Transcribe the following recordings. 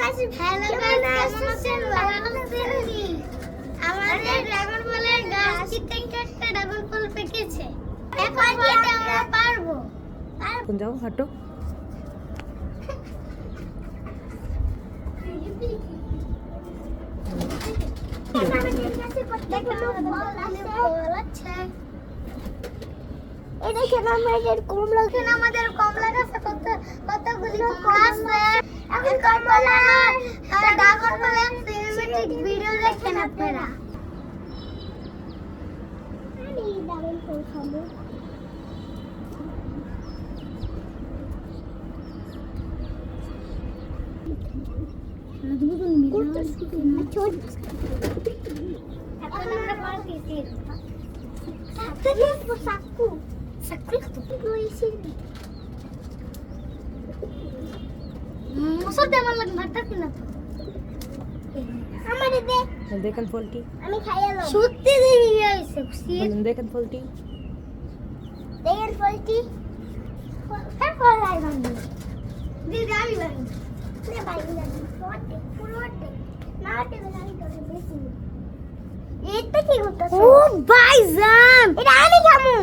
Guys hello guys আমাদের dragon ফলের গাছ থেকে একটা ড্রাগন ফল পেকেছে। এখন আমরা পারবো। কোন যাও হাঁটো। এই দেখেন আমাদের কমলা গাছে কতগুলি কমলা আছে। এখন কমলা আর ড্রাগন ফলের সিনেমেটিক ভিডিও দেখেন আপনারা। আমি ড্রাগন ফল খাবো। এখন আমরা পারতেছি দেখেন ফলটি। আমি খাইলাম সত্যি দেখি হইছে বলুন দেখেন ফলটি। দেখেন ফলটি ফল লাগান দিদি আমি লাগান নে ভাই লাগান পুরোটে নাটে লাগাই তো বেশি এটা কি হচ্ছে ও ভাইজান এটা আমি খামু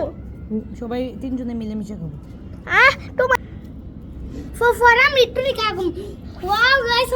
সবাই তিনজনে মিলেমিশে খাবো। তোমার ফরাম লিটলি খাবো ওয়াও গাইস